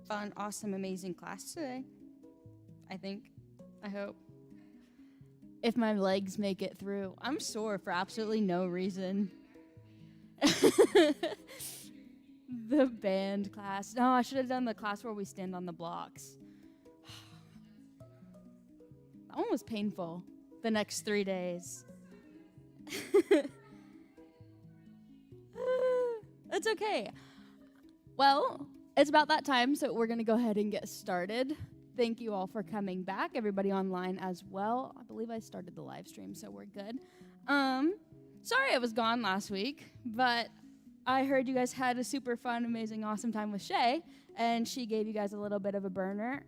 fun, awesome, amazing class today. I think. I hope. If my legs make it through. I'm sore for absolutely no reason. The band class. No, I should have done the class where we stand on the blocks. That one was painful the next 3 days. It's okay. Well, it's about that time, so we're going to go ahead and get started. Thank you all for coming back, everybody online as well. I believe I started the live stream, so we're good. Sorry I was gone last week, but I heard you guys had a super fun, amazing, awesome time with Shay, and she gave you guys a little bit of a burner.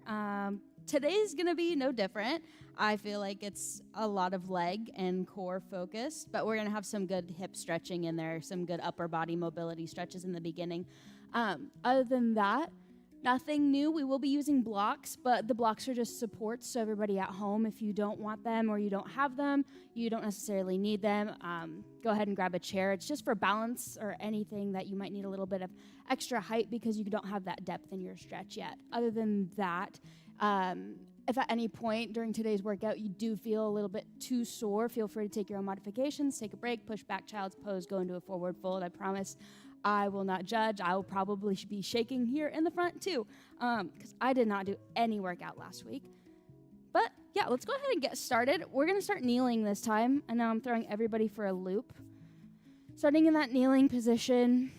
Today's going to be no different. I feel like it's a lot of leg and core focused, but we're going to have some good hip stretching in there, some good upper body mobility stretches in the beginning. Other than that, nothing new. We will be using blocks, but the blocks are just supports, so everybody at home, if you don't want them or you don't have them, you don't necessarily need them, go ahead and grab a chair. It's just for balance or anything that you might need a little bit of extra height because you don't have that depth in your stretch yet. Other than that, if at any point during today's workout you do feel a little bit too sore, feel free to take your own modifications, take a break, push back child's pose, go into a forward fold. I promise I will not judge. I will probably be shaking here in the front too, because I did not do any workout last week. But yeah, let's go ahead and get started. We're going to start kneeling this time, and now I'm throwing everybody for a loop. Starting in that kneeling position,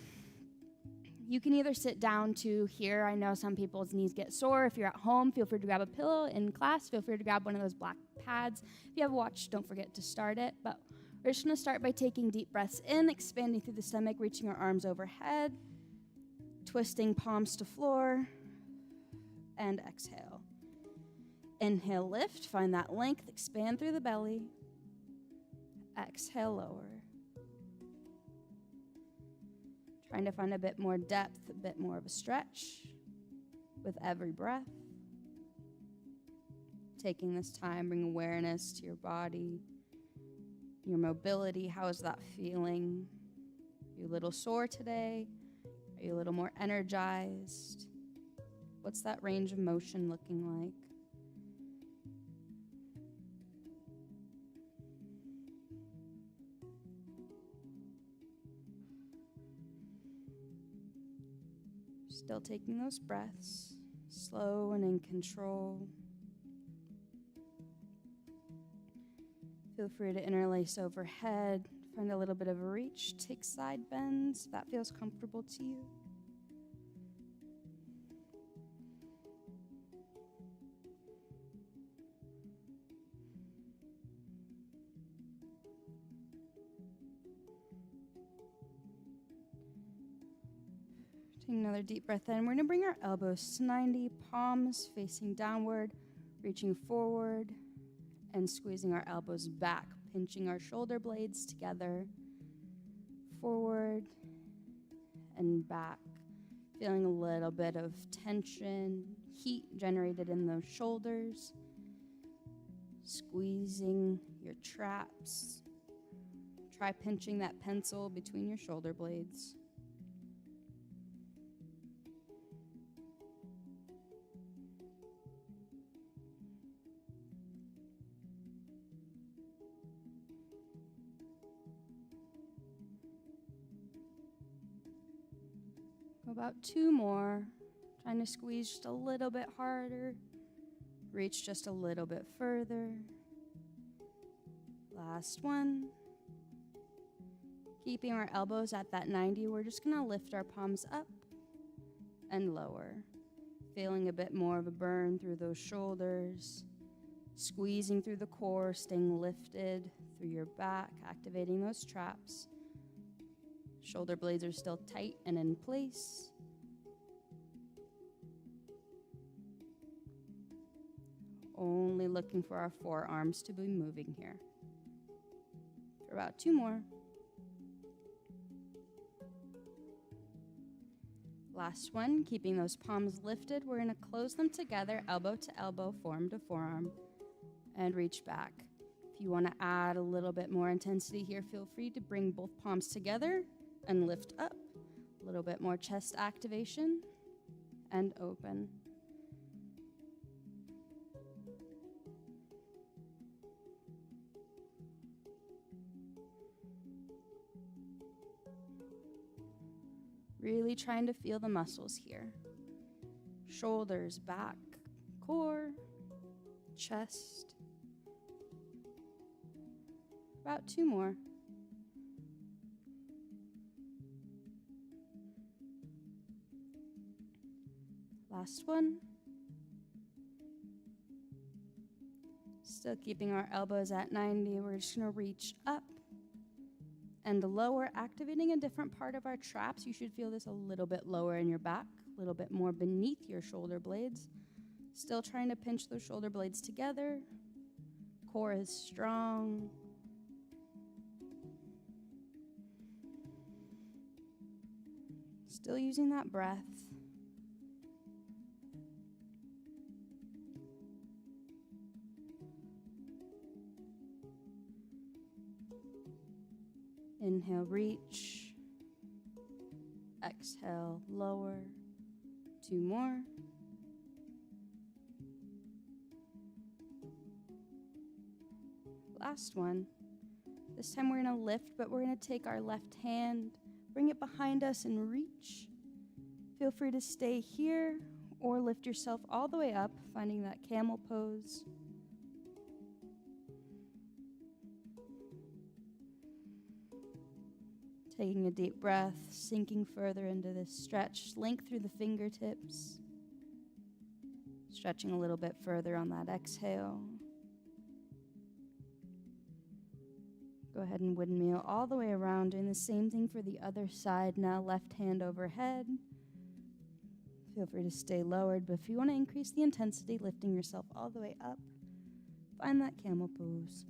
you can either sit down to here. I know some people's knees get sore. If you're at home, feel free to grab a pillow. In class, feel free to grab one of those black pads. If you have a watch, don't forget to start it. But we're just going to start by taking deep breaths in, expanding through the stomach, reaching our arms overhead, twisting palms to floor, and exhale. Inhale, lift, find that length, expand through the belly. Exhale, lower. Trying to find a bit more depth, a bit more of a stretch with every breath. Taking this time, bring awareness to your body, your mobility. How is that feeling? Are you a little sore today? Are you a little more energized? What's that range of motion looking like? Still taking those breaths, slow and in control. Feel free to interlace overhead, find a little bit of a reach, take side bends if that feels comfortable to you. Taking another deep breath in. We're going to bring our elbows to 90, palms facing downward, reaching forward, and squeezing our elbows back, pinching our shoulder blades together, forward and back, feeling a little bit of tension, heat generated in those shoulders, squeezing your traps. Try pinching that pencil between your shoulder blades. About 2 more, trying to squeeze just a little bit harder, reach just a little bit further. Last one. Keeping our elbows at that 90, we're just going to lift our palms up and lower, feeling a bit more of a burn through those shoulders, squeezing through the core, staying lifted through your back, activating those traps. Shoulder blades are still tight and in place. Only looking for our forearms to be moving here. For about 2 more. Last one, keeping those palms lifted, we're going to close them together, elbow to elbow, forearm to forearm, and reach back. If you want to add a little bit more intensity here, feel free to bring both palms together and lift up. A little bit more chest activation. and open. Really trying to feel the muscles here. Shoulders, back, core, chest. About 2 more. Last one. Still keeping our elbows at 90. We're just going to reach up and lower, activating a different part of our traps. You should feel this a little bit lower in your back, a little bit more beneath your shoulder blades. Still trying to pinch those shoulder blades together. Core is strong. Still using that breath. Inhale, reach. Exhale, lower. 2 more. Last one. This time we're going to lift, but we're going to take our left hand, bring it behind us and reach. Feel free to stay here or lift yourself all the way up, finding that camel pose. Taking a deep breath, sinking further into this stretch, length through the fingertips. Stretching a little bit further on that exhale. Go ahead and windmill all the way around, doing the same thing for the other side. Now left hand overhead. Feel free to stay lowered, but if you want to increase the intensity, lifting yourself all the way up, find that camel pose.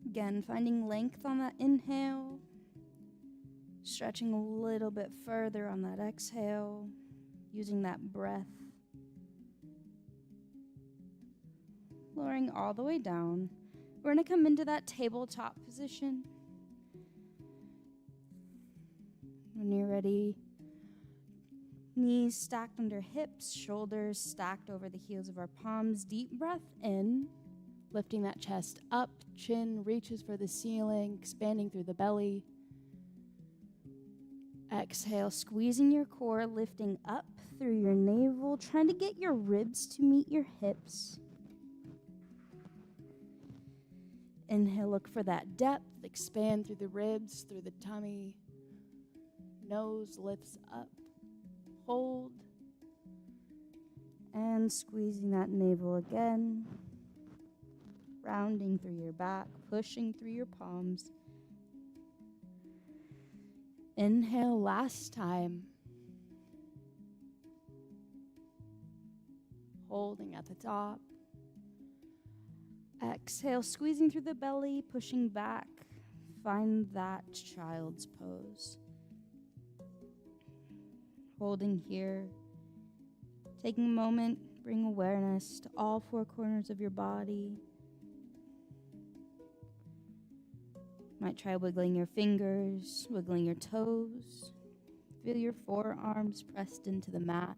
Again, finding length on that inhale, stretching a little bit further on that exhale, using that breath, lowering all the way down. We're going to come into that tabletop position. When you're ready, knees stacked under hips, shoulders stacked over the heels of our palms. Deep breath in, lifting that chest up, chin reaches for the ceiling, expanding through the belly. Exhale, squeezing your core, lifting up through your navel, trying to get your ribs to meet your hips. Inhale, look for that depth, expand through the ribs, through the tummy. Nose lifts up, hold, and squeezing that navel again. Rounding through your back, pushing through your palms. Inhale, last time. Holding at the top. Exhale, squeezing through the belly, pushing back. Find that child's pose. Holding here. Taking a moment, bring awareness to all 4 corners of your body. Might try wiggling your fingers, wiggling your toes. Feel your forearms pressed into the mat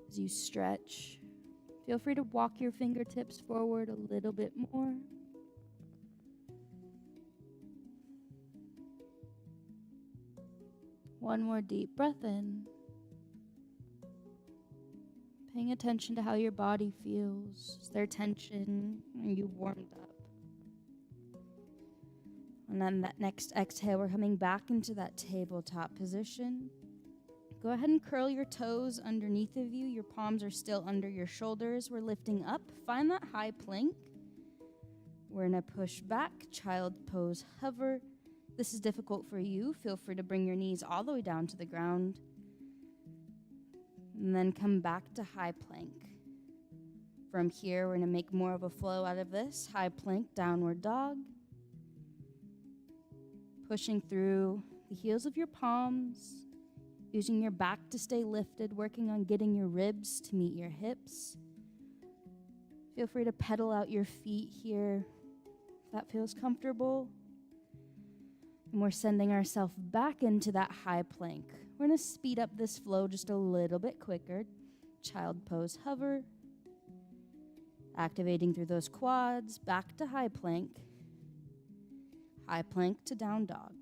as you stretch. Feel free to walk your fingertips forward a little bit more. One more deep breath in. Paying attention to how your body feels. Is there tension? Are you warmed up? And then that next exhale, we're coming back into that tabletop position. Go ahead and curl your toes underneath of you. Your palms are still under your shoulders. We're lifting up. Find that high plank. We're going to push back, child pose, hover. This is difficult for you. Feel free to bring your knees all the way down to the ground. And then come back to high plank. From here, we're going to make more of a flow out of this. High plank, downward dog. Pushing through the heels of your palms, using your back to stay lifted, working on getting your ribs to meet your hips. Feel free to pedal out your feet here, that feels comfortable. And we're sending ourselves back into that high plank. We're going to speed up this flow just a little bit quicker. Child pose, hover. Activating through those quads, back to high plank to down dog.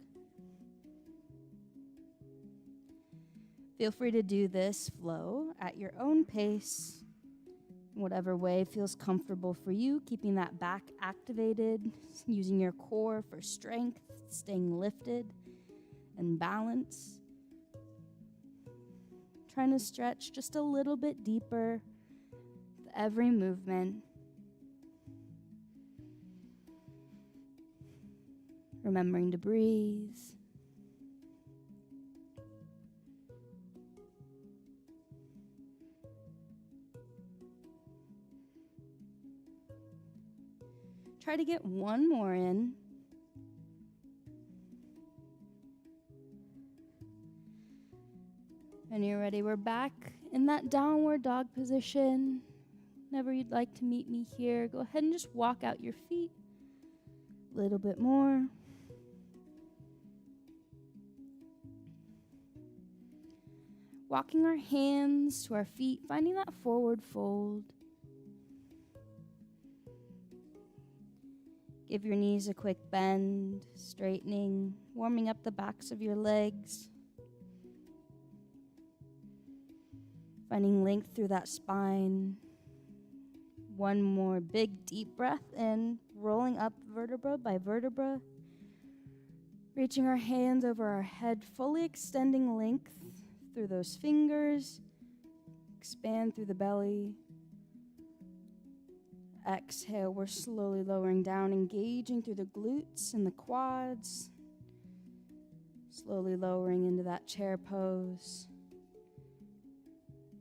Feel free to do this flow at your own pace, whatever way feels comfortable for you, keeping that back activated, using your core for strength, staying lifted and balance. Trying to stretch just a little bit deeper with every movement. Remembering to breathe. Try to get one more in. When you're ready, we're back in that downward dog position. Whenever you'd like to meet me here, go ahead and just walk out your feet a little bit more. Walking our hands to our feet, finding that forward fold. Give your knees a quick bend, straightening, warming up the backs of your legs. Finding length through that spine. One more big deep breath in, rolling up vertebra by vertebra. Reaching our hands over our head, fully extending length through those fingers. Expand through the belly. Exhale, we're slowly lowering down, engaging through the glutes and the quads. Slowly lowering into that chair pose.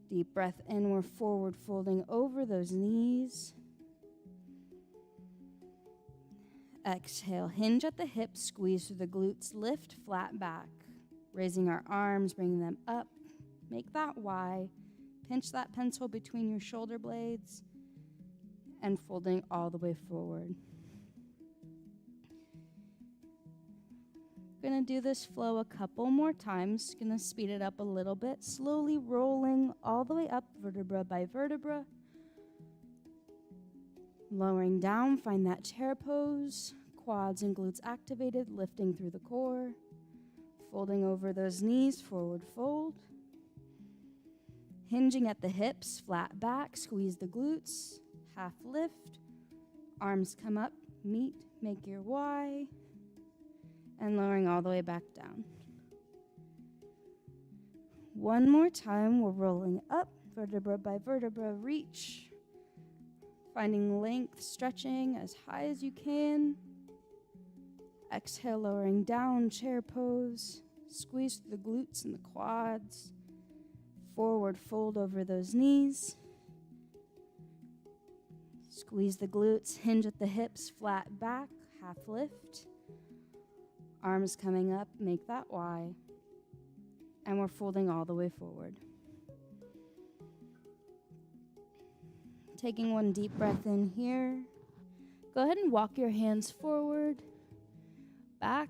Deep breath in, we're forward folding over those knees. Exhale, hinge at the hips, squeeze through the glutes, lift flat back. Raising our arms, bringing them up. Make that Y. Pinch that pencil between your shoulder blades. And folding all the way forward. Gonna do this flow a couple more times. Gonna speed it up a little bit. Slowly rolling all the way up, vertebra by vertebra. Lowering down, find that chair pose. Quads and glutes activated, lifting through the core. Folding over those knees, forward fold. Hinging at the hips, flat back, squeeze the glutes. Half lift, arms come up, meet, make your Y, and lowering all the way back down. One more time, we're rolling up, vertebra by vertebra, reach, finding length, stretching as high as you can. Exhale, lowering down, chair pose, squeeze through the glutes and the quads, forward fold over those knees. Squeeze the glutes, hinge at the hips, flat back, half lift. Arms coming up, make that Y. And we're folding all the way forward. Taking one deep breath in here. Go ahead and walk your hands forward, back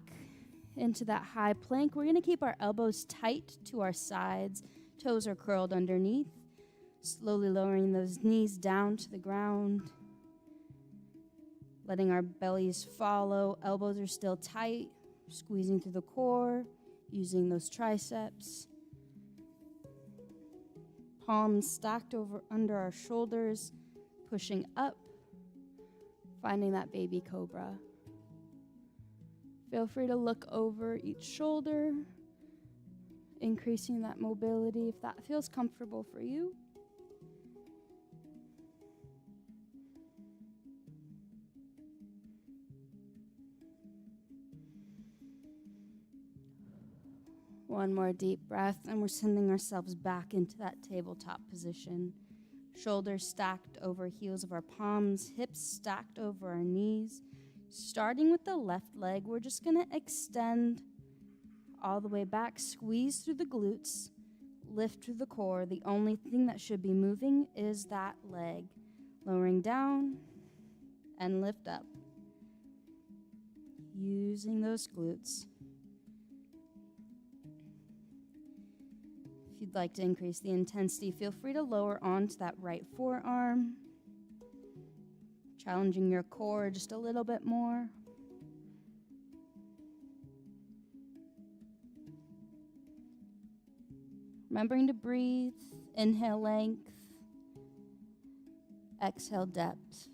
into that high plank. We're gonna keep our elbows tight to our sides. Toes are curled underneath. Slowly lowering those knees down to the ground. Letting our bellies follow. Elbows are still tight. Squeezing through the core. Using those triceps. Palms stacked over under our shoulders. Pushing up. Finding that baby cobra. Feel free to look over each shoulder. Increasing that mobility if that feels comfortable for you. One more deep breath, and we're sending ourselves back into that tabletop position. Shoulders stacked over heels of our palms, hips stacked over our knees. Starting with the left leg, we're just gonna extend all the way back, squeeze through the glutes, lift through the core. The only thing that should be moving is that leg. Lowering down and lift up. using those glutes. If you'd like to increase the intensity, feel free to lower onto that right forearm, challenging your core just a little bit more. Remembering to breathe, inhale length, exhale depth.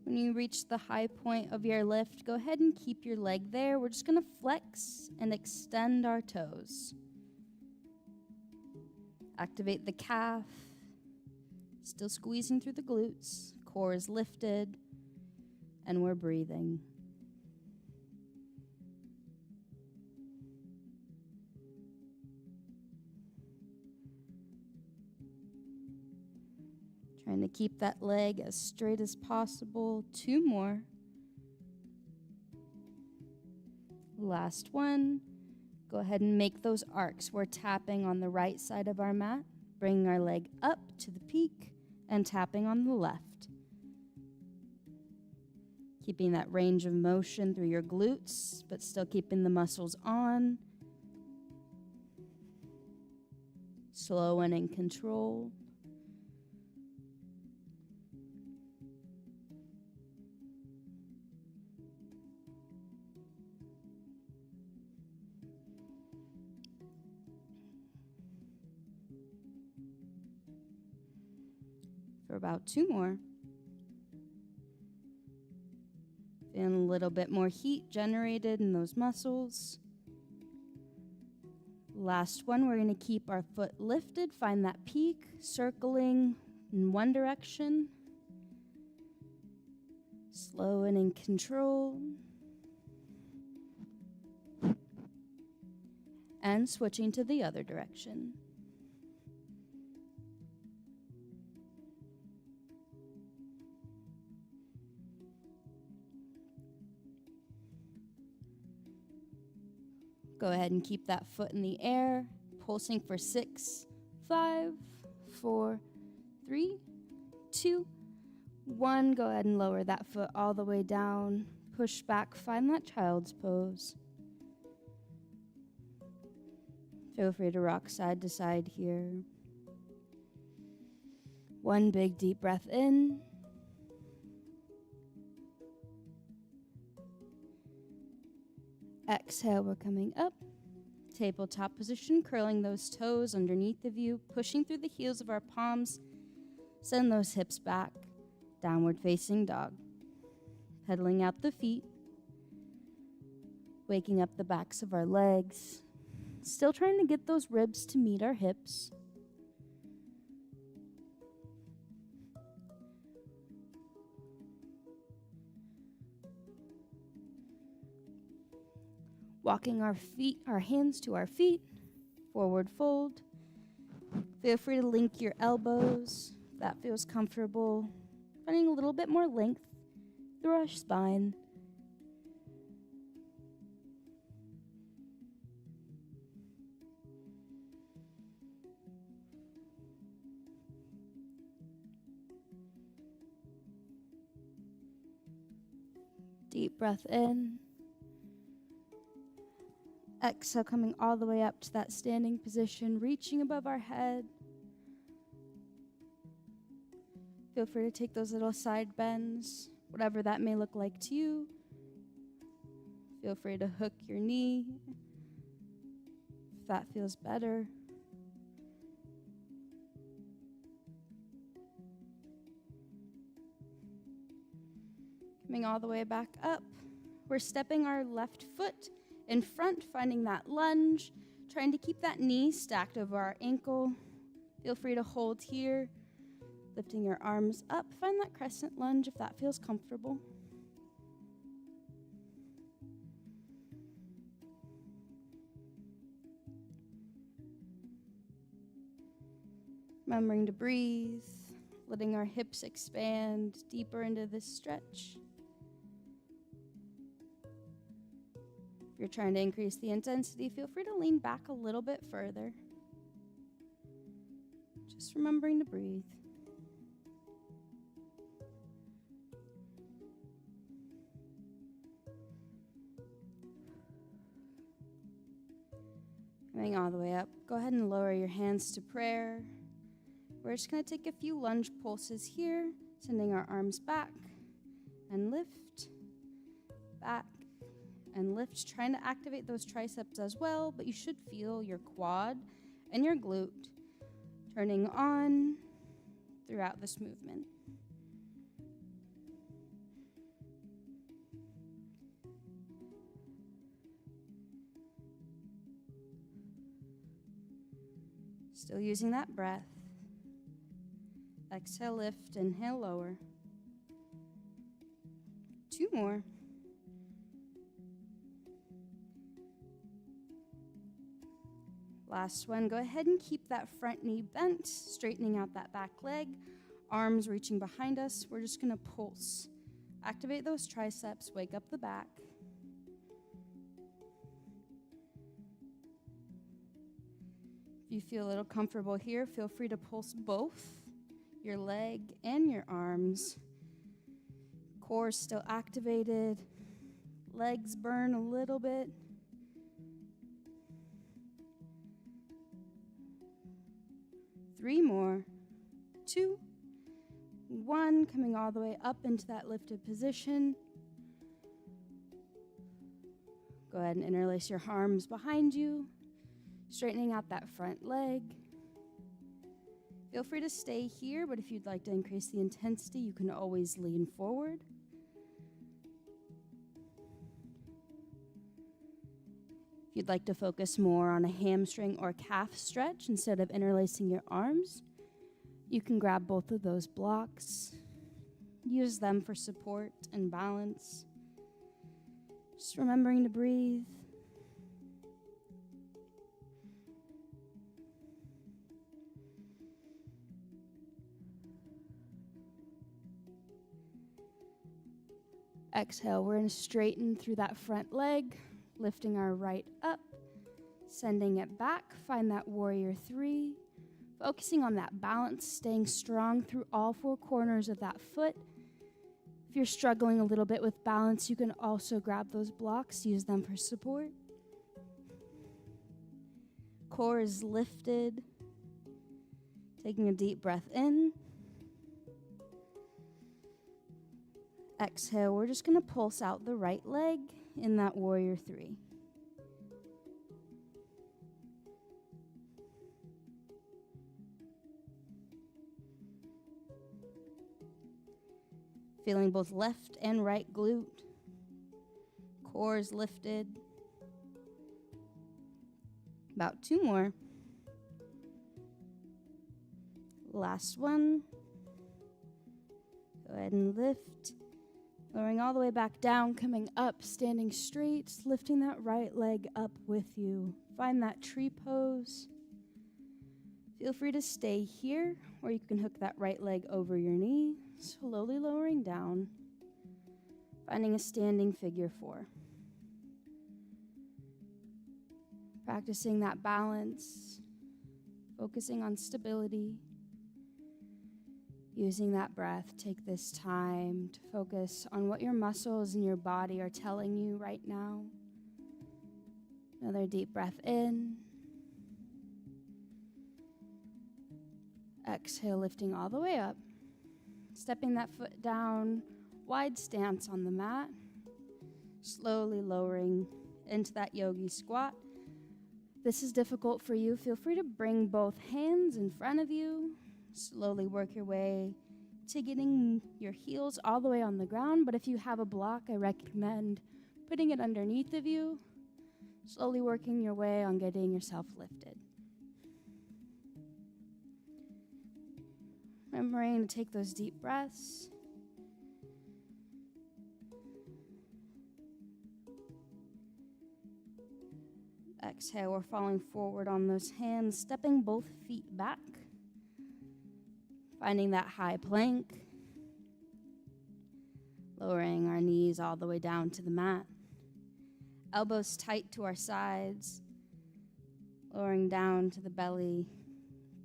When you reach the high point of your lift, go ahead and keep your leg there. We're just going to flex and extend our toes. Activate the calf. Still squeezing through the glutes. Core is lifted. And we're breathing. Trying to keep that leg as straight as possible. 2 more. Last one. Go ahead and make those arcs. We're tapping on the right side of our mat, bringing our leg up to the peak and tapping on the left. Keeping that range of motion through your glutes, but still keeping the muscles on. Slow and in control. For about 2 more. Feeling a little bit more heat generated in those muscles. Last one, we're going to keep our foot lifted, find that peak, circling in one direction. Slow and in control. And switching to the other direction. Go ahead and keep that foot in the air, pulsing for 6, 5, 4, 3, 2, 1. Go ahead and lower that foot all the way down. Push back, find that child's pose. Feel free to rock side to side here. 1 big deep breath in. Exhale, we're coming up. Tabletop position, curling those toes underneath of you, pushing through the heels of our palms. Send those hips back. Downward facing dog. Pedaling out the feet. Waking up the backs of our legs. Still trying to get those ribs to meet our hips. Walking our hands to our feet, forward fold. Feel free to link your elbows if that feels comfortable. Finding a little bit more length through our spine. Deep breath in. Exhale, coming all the way up to that standing position, reaching above our head. Feel free to take those little side bends, whatever that may look like to you. Feel free to hook your knee if that feels better. Coming all the way back up, we're stepping our left foot in front, finding that lunge, trying to keep that knee stacked over our ankle. Feel free to hold here, lifting your arms up. Find that crescent lunge if that feels comfortable. Remembering to breathe, letting our hips expand deeper into this stretch. If you're trying to increase the intensity, feel free to lean back a little bit further. Just remembering to breathe. Coming all the way up, go ahead and lower your hands to prayer. We're just going to take a few lunge pulses here, sending our arms back and lift, back and lift, trying to activate those triceps as well, but you should feel your quad and your glute turning on throughout this movement. Still using that breath. Exhale, lift, inhale, lower. 2 more. Last one, go ahead and keep that front knee bent, straightening out that back leg, arms reaching behind us. We're just gonna pulse. Activate those triceps, wake up the back. If you feel a little comfortable here, feel free to pulse both your leg and your arms. Core still activated. Legs burn a little bit. Three more. 2, 1, coming all the way up into that lifted position. Go ahead and interlace your arms behind you, straightening out that front leg. Feel free to stay here, but if you'd like to increase the intensity, you can always lean forward. If you'd like to focus more on a hamstring or calf stretch instead of interlacing your arms, you can grab both of those blocks. Use them for support and balance. Just remembering to breathe. Exhale, we're going to straighten through that front leg, lifting our right up, sending it back. Find that warrior 3, focusing on that balance, staying strong through all 4 corners of that foot. If you're struggling a little bit with balance, you can also grab those blocks, use them for support. Core is lifted. Taking a deep breath in. Exhale, we're just going to pulse out the right leg in that warrior 3. Feeling both left and right glute. Core is lifted. About 2 more. Last one. Go ahead and lift. Lowering all the way back down, coming up, standing straight, lifting that right leg up with you. Find that tree pose. Feel free to stay here, or you can hook that right leg over your knee, slowly lowering down, finding a standing figure 4. Practicing that balance, focusing on stability. Using that breath, take this time to focus on what your muscles and your body are telling you right now. Another deep breath in. Exhale, lifting all the way up. Stepping that foot down, wide stance on the mat. Slowly lowering into that yogi squat. If this is difficult for you, feel free to bring both hands in front of you. Slowly work your way to getting your heels all the way on the ground. But if you have a block, I recommend putting it underneath of you. Slowly working your way on getting yourself lifted. Remembering to take those deep breaths. Exhale, we're falling forward on those hands, stepping both feet back. Finding that high plank. Lowering our knees all the way down to the mat. Elbows tight to our sides, lowering down to the belly,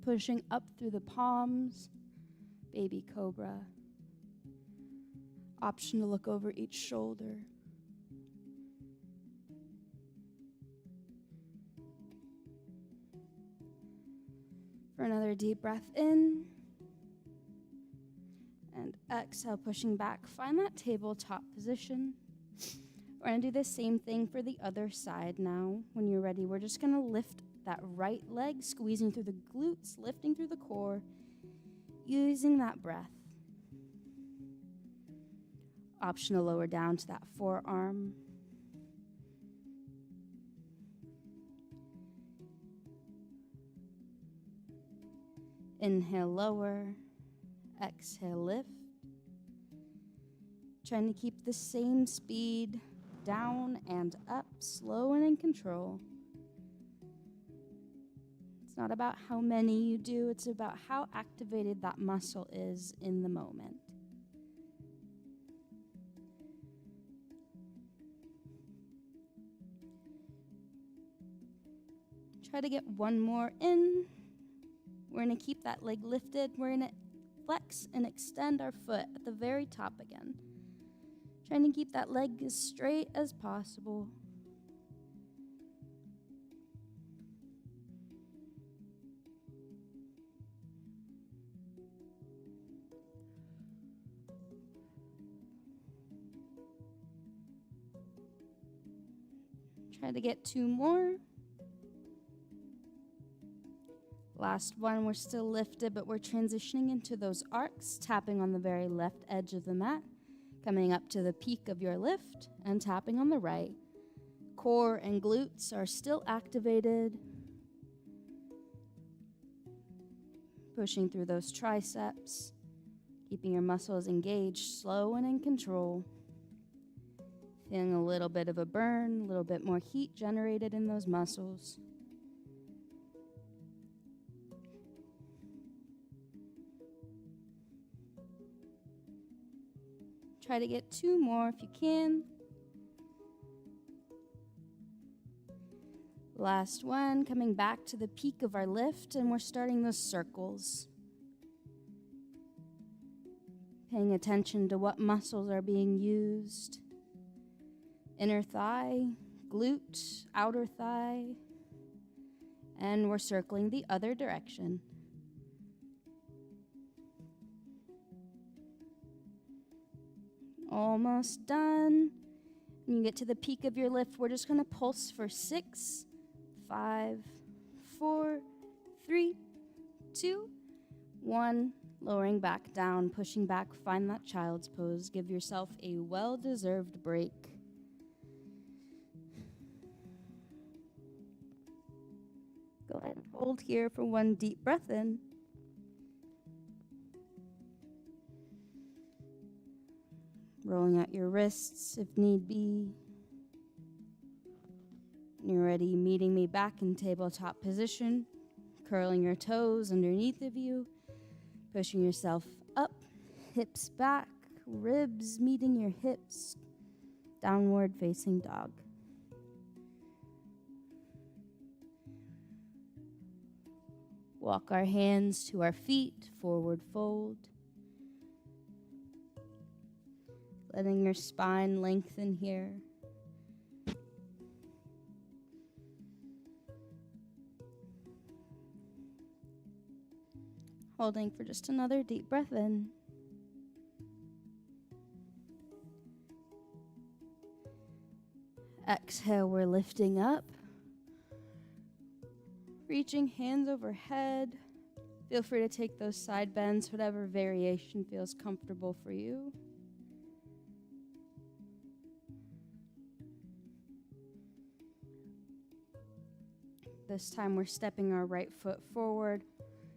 pushing up through the palms, baby cobra. Option to look over each shoulder. For another deep breath in. And exhale, pushing back. Find that tabletop position. We're going to do the same thing for the other side now. When you're ready, we're just going to lift that right leg, squeezing through the glutes, lifting through the core, using that breath. Option to lower down to that forearm. Inhale, lower. Exhale, lift. Trying to keep the same speed, down and up, slow and in control. It's not about how many you do, it's about how activated that muscle is in the moment. Try to get one more in. We're going to keep that leg lifted. We're going to flex and extend our foot at the very top again. Trying to keep that leg as straight as possible. Try to get two more. Last one, we're still lifted, but we're transitioning into those arcs, tapping on the very left edge of the mat, coming up to the peak of your lift, and tapping on the right. Core and glutes are still activated. Pushing through those triceps, keeping your muscles engaged, slow and in control. Feeling a little bit of a burn, a little bit more heat generated in those muscles. Try to get two more if you can. Last one, coming back to the peak of our lift, and we're starting those circles. Paying attention to what muscles are being used. Inner thigh, glute, outer thigh, and we're circling the other direction. Almost done. When you get to the peak of your lift, we're just going to pulse for 6, 5, 4, 3, 2, 1. Lowering back down, pushing back, find that child's pose. Give yourself a well-deserved break. Go ahead and hold here for one deep breath in. Rolling out your wrists if need be. When you're ready, meeting me back in tabletop position, curling your toes underneath of you, pushing yourself up, hips back, ribs meeting your hips, downward facing dog. Walk our hands to our feet, forward fold. Letting your spine lengthen here. Holding for just another deep breath in. Exhale, we're lifting up. Reaching hands overhead. Feel free to take those side bends, whatever variation feels comfortable for you. This time we're stepping our right foot forward,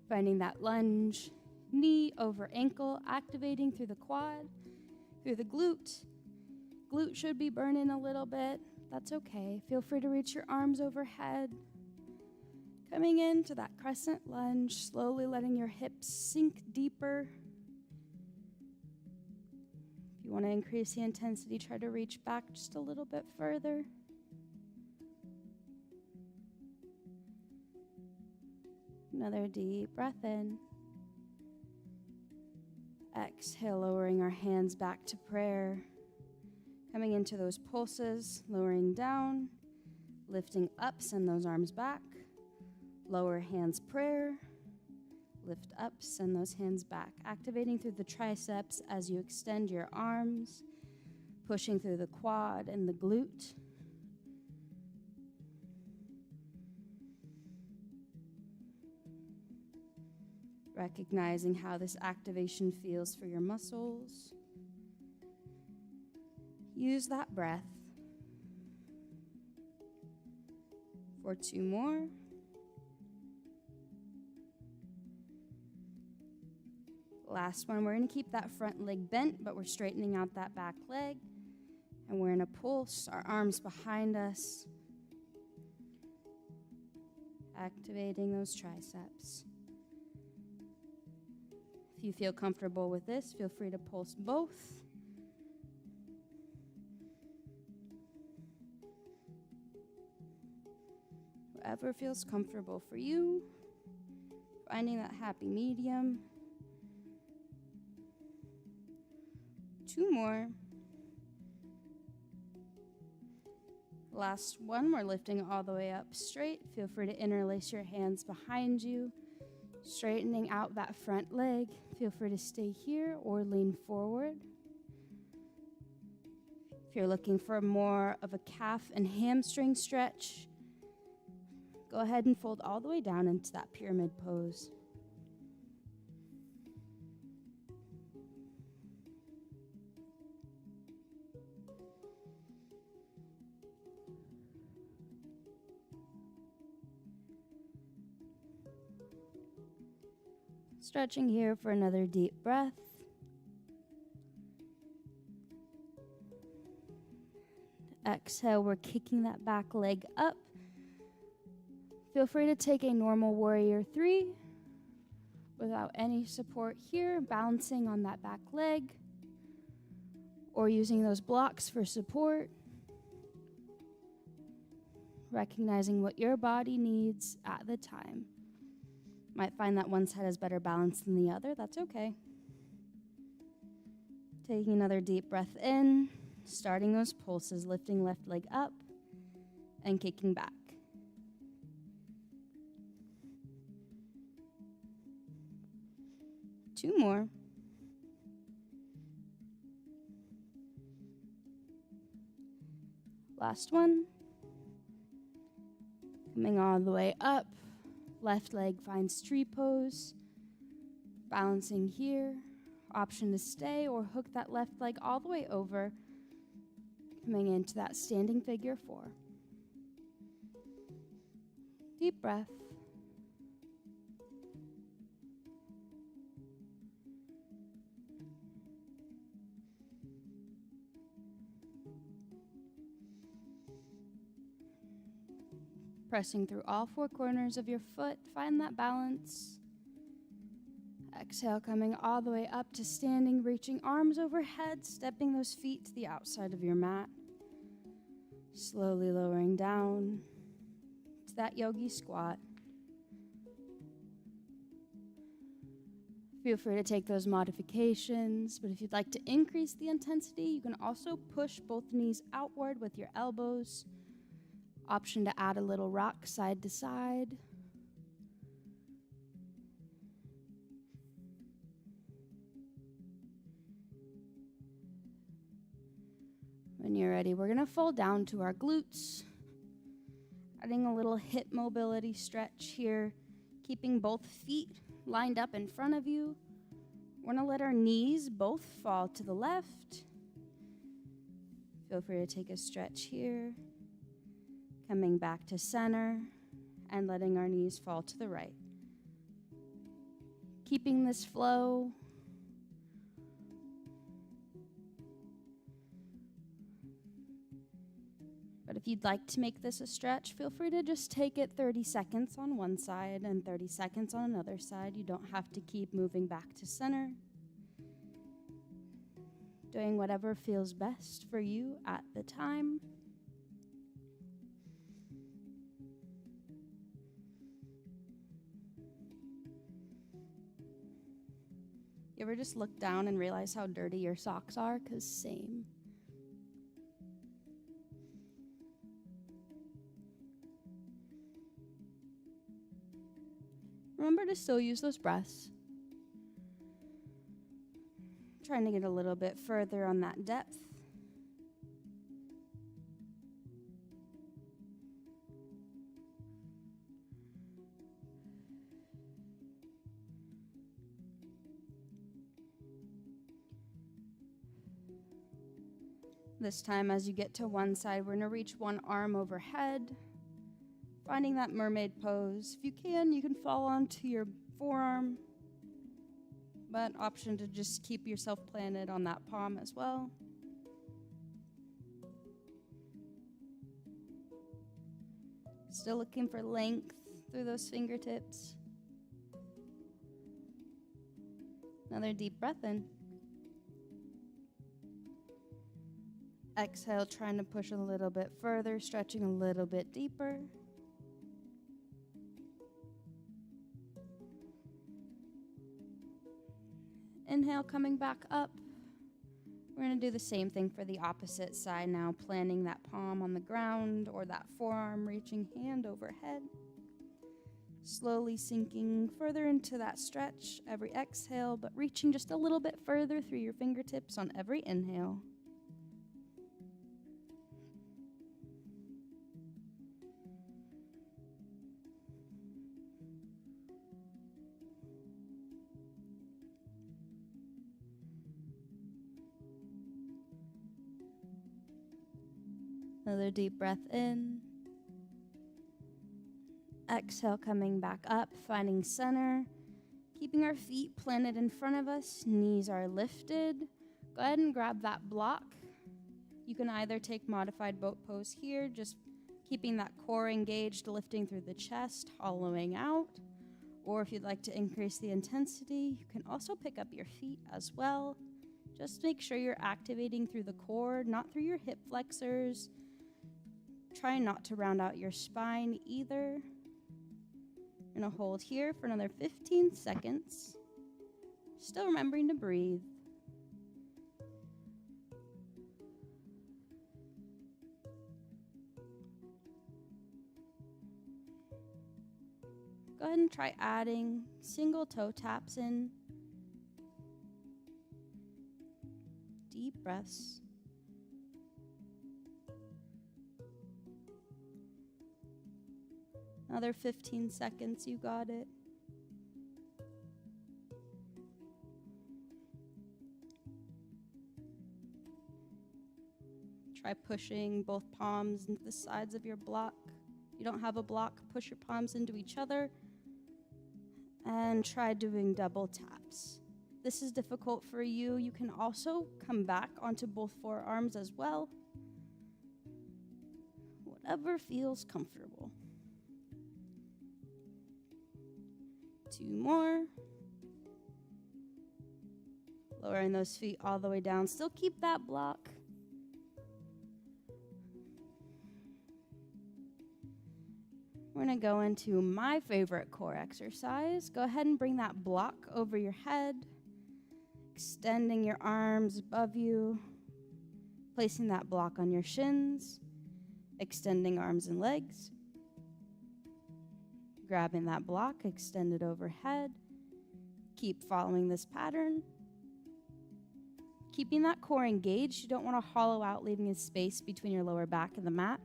finding that lunge, knee over ankle, activating through the quad, through the glute. Glute should be burning a little bit. That's okay. Feel free to reach your arms overhead. Coming into that crescent lunge, slowly letting your hips sink deeper. If you want to increase the intensity, try to reach back just a little bit further. Another deep breath in. Exhale, lowering our hands back to prayer. Coming into those pulses, lowering down, lifting up, send those arms back. Lower hands, prayer. Lift up, send those hands back. Activating through the triceps as you extend your arms, pushing through the quad and the glute. Recognizing how this activation feels for your muscles. Use that breath for 2 more. Last one, we're going to keep that front leg bent, but we're straightening out that back leg. And we're going to pulse our arms behind us, activating those triceps. If you feel comfortable with this, feel free to pulse both. Whatever feels comfortable for you, finding that happy medium. 2 more. Last one, we're lifting all the way up straight. Feel free to interlace your hands behind you, straightening out that front leg. Feel free to stay here or lean forward. If you're looking for more of a calf and hamstring stretch, go ahead and fold all the way down into that pyramid pose. Stretching here for another deep breath. Exhale, we're kicking that back leg up. Feel free to take a normal warrior 3 without any support here, balancing on that back leg or using those blocks for support. Recognizing what your body needs at the time. Might find that one side has better balance than the other. That's okay. Taking another deep breath in, starting those pulses, lifting left leg up and kicking back. 2 more. Last one. Coming all the way up. Left leg finds tree pose. Balancing here. Option to stay or hook that left leg all the way over. Coming into that standing figure 4. Deep breath. Pressing through all 4 corners of your foot, find that balance. Exhale, coming all the way up to standing, reaching arms overhead, stepping those feet to the outside of your mat. Slowly lowering down to that yogi squat. Feel free to take those modifications, but if you'd like to increase the intensity, you can also push both knees outward with your elbows. Option to add a little rock side to side. When you're ready, we're going to fold down to our glutes. Adding a little hip mobility stretch here, keeping both feet lined up in front of you. We're going to let our knees both fall to the left. Feel free to take a stretch here. Coming back to center and letting our knees fall to the right. Keeping this flow. But if you'd like to make this a stretch, feel free to just take it 30 seconds on one side and 30 seconds on another side. You don't have to keep moving back to center. Doing whatever feels best for you at the time. ever just look down and realize how dirty your socks are? 'Cause same. Remember to still use those breaths. Trying to get a little bit further on that depth. This time, as you get to one side, we're going to reach one arm overhead, finding that mermaid pose. If you can fall onto your forearm, but option to just keep yourself planted on that palm as well. Still looking for length through those fingertips. Another deep breath in. Exhale, trying to push a little bit further, stretching a little bit deeper. Inhale, coming back up. We're going to do the same thing for the opposite side now, planting that palm on the ground or that forearm, reaching hand overhead. Slowly sinking further into that stretch every exhale, but reaching just a little bit further through your fingertips on every inhale. Another deep breath in. Exhale, coming back up, finding center. Keeping our feet planted in front of us, knees are lifted. Go ahead and grab that block. You can either take modified boat pose here, just keeping that core engaged, lifting through the chest, hollowing out. Or if you'd like to increase the intensity, you can also pick up your feet as well. Just make sure you're activating through the core, not through your hip flexors. Try not to round out your spine either. You're gonna hold here for another 15 seconds. Still remembering to breathe. Go ahead and try adding single toe taps in. Deep breaths. Another 15 seconds, you got it. Try pushing both palms into the sides of your block. If you don't have a block, push your palms into each other. And try doing double taps. This is difficult for you. You can also come back onto both forearms as well. Whatever feels comfortable. 2 more. Lowering those feet all the way down. Still keep that block. We're going to go into my favorite core exercise. Go ahead and bring that block over your head. Extending your arms above you. Placing that block on your shins. Extending arms and legs. Grabbing that block, extend it overhead. Keep following this pattern. Keeping that core engaged. You don't want to hollow out, leaving a space between your lower back and the mat.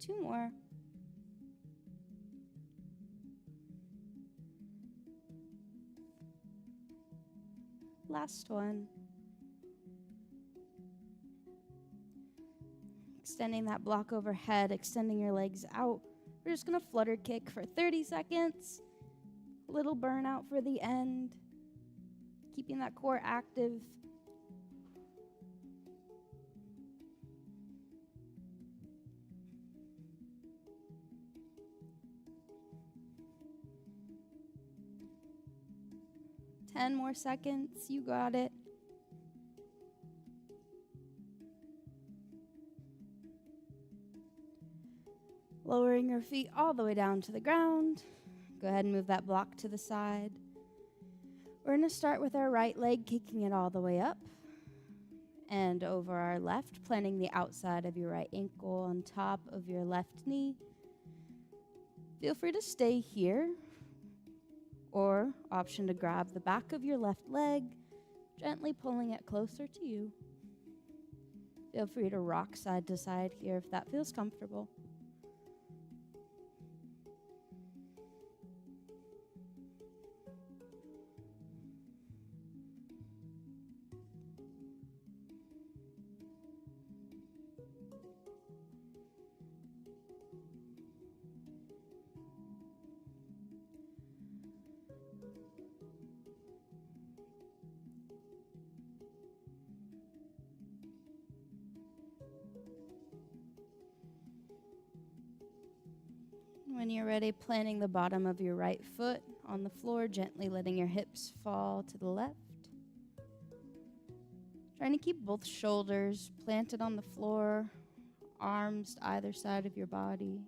Two more. Last one. Extending that block overhead, extending your legs out. We're just going to flutter kick for 30 seconds. Little burnout for the end. Keeping that core active. 10 more seconds. You got it. Lowering your feet all the way down to the ground. Go ahead and move that block to the side. We're going to start with our right leg, kicking it all the way up and over our left, planting the outside of your right ankle on top of your left knee. Feel free to stay here, or option to grab the back of your left leg, gently pulling it closer to you. Feel free to rock side to side here if that feels comfortable. When you're ready, planting the bottom of your right foot on the floor, gently letting your hips fall to the left. Trying to keep both shoulders planted on the floor, arms to either side of your body.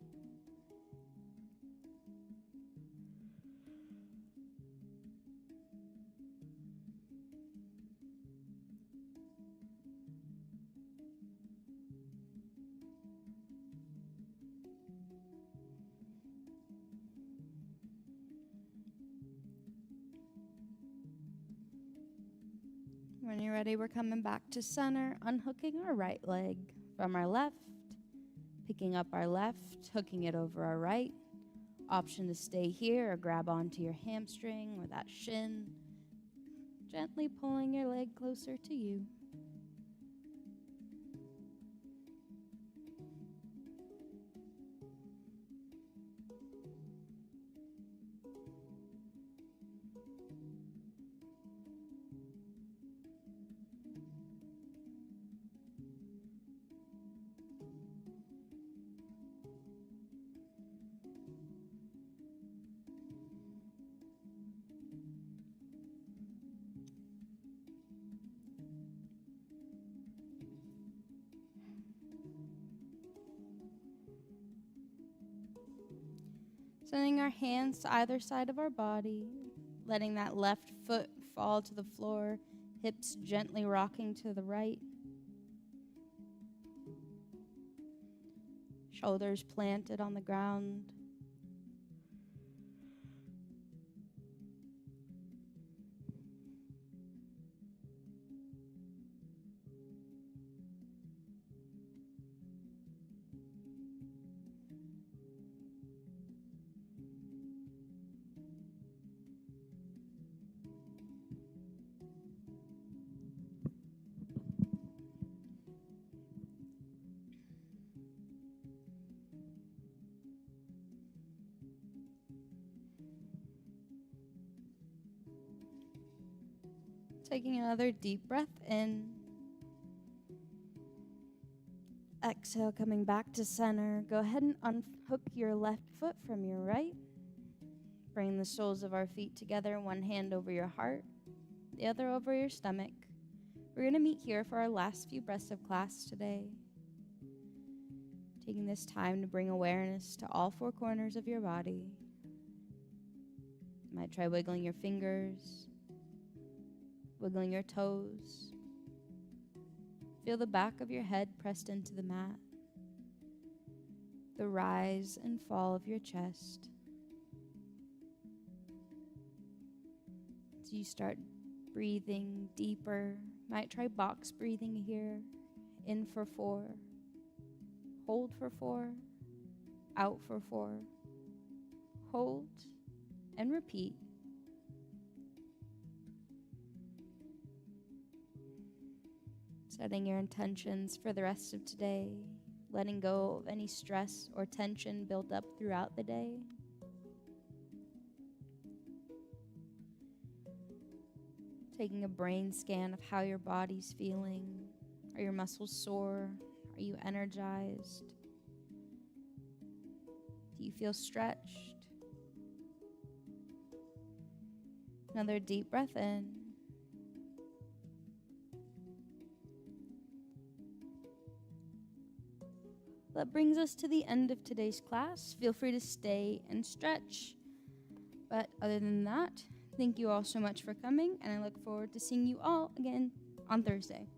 When you're ready, we're coming back to center, unhooking our right leg from our left, picking up our left, hooking it over our right. Option to stay here or grab onto your hamstring or that shin, gently pulling your leg closer to you. Sending our hands to either side of our body, letting that left foot fall to the floor, hips gently rocking to the right. Shoulders planted on the ground. Taking another deep breath in. Exhale, coming back to center. Go ahead and unhook your left foot from your right. Bring the soles of our feet together, one hand over your heart, the other over your stomach. We're going to meet here for our last few breaths of class today. Taking this time to bring awareness to all four corners of your body. You might try wiggling your fingers, wiggling your toes. Feel the back of your head pressed into the mat. The rise and fall of your chest. As you start breathing deeper, might try box breathing here. In for 4. Hold for 4. Out for 4. Hold and repeat. Setting your intentions for the rest of today, letting go of any stress or tension built up throughout the day. Taking a brain scan of how your body's feeling. Are your muscles sore? Are you energized? Do you feel stretched? Another deep breath in. That brings us to the end of today's class. Feel free to stay and stretch. But other than that, thank you all so much for coming, and I look forward to seeing you all again on Thursday.